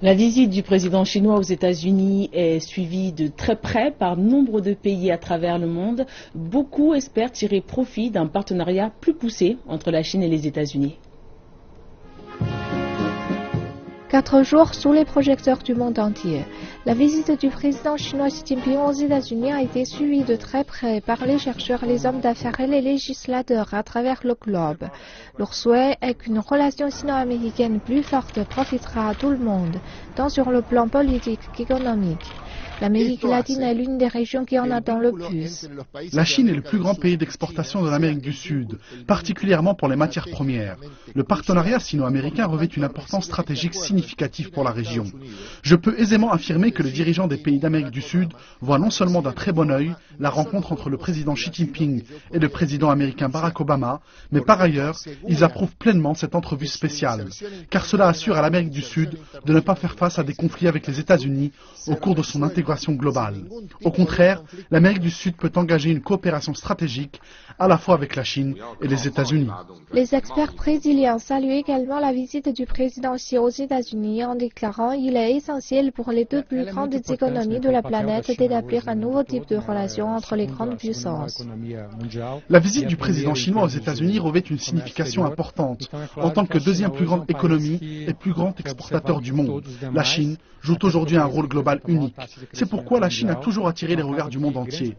La visite du président chinois aux États-Unis est suivie de très près par nombre de pays à travers le monde. Beaucoup espèrent tirer profit d'un partenariat plus poussé entre la Chine et les États-Unis. 4 jours sous les projecteurs du monde entier. La visite du président chinois Xi Jinping aux États-Unis a été suivie de très près par les chercheurs, les hommes d'affaires et les législateurs à travers le globe. Leur souhait est qu'une relation sino-américaine plus forte profitera à tout le monde, tant sur le plan politique qu'économique. L'Amérique latine est l'une des régions qui en attend le plus. La Chine est le plus grand pays d'exportation de l'Amérique du Sud, particulièrement pour les matières premières. Le partenariat sino-américain revêt une importance stratégique significative pour la région. Je peux aisément affirmer que les dirigeants des pays d'Amérique du Sud voient non seulement d'un très bon œil la rencontre entre le président Xi Jinping et le président américain Barack Obama, mais par ailleurs, ils approuvent pleinement cette entrevue spéciale, car cela assure à l'Amérique du Sud de ne pas faire face à des conflits avec les États-Unis au cours de son intégration globale. Au contraire, l'Amérique du Sud peut engager une coopération stratégique à la fois avec la Chine et les États-Unis. Les experts brésiliens saluent également la visite du président Xi aux États-Unis en déclarant qu'il est essentiel pour les deux plus grandes économies de la planète d'établir un nouveau type de relation entre les grandes puissances. La visite du président chinois aux États-Unis revêt une signification importante. En tant que deuxième plus grande économie et plus grand exportateur du monde, la Chine joue aujourd'hui un rôle global unique. C'est pourquoi la Chine a toujours attiré les regards du monde entier.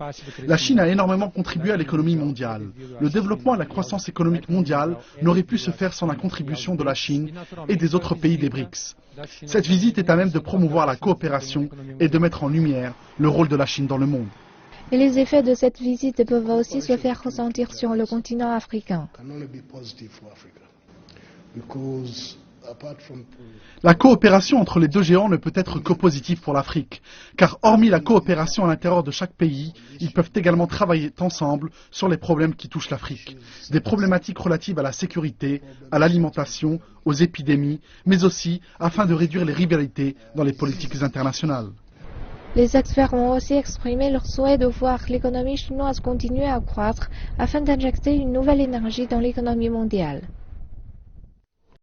La Chine a énormément contribué à l'économie mondiale. Le développement et la croissance économique mondiale n'auraient pu se faire sans la contribution de la Chine et des autres pays des BRICS. Cette visite est à même de promouvoir la coopération et de mettre en lumière le rôle de la Chine dans le monde. Et les effets de cette visite peuvent aussi se faire ressentir sur le continent africain. La coopération entre les deux géants ne peut être que positive pour l'Afrique, car hormis la coopération à l'intérieur de chaque pays, ils peuvent également travailler ensemble sur les problèmes qui touchent l'Afrique. Des problématiques relatives à la sécurité, à l'alimentation, aux épidémies, mais aussi afin de réduire les rivalités dans les politiques internationales. Les experts ont aussi exprimé leur souhait de voir l'économie chinoise continuer à croître afin d'injecter une nouvelle énergie dans l'économie mondiale.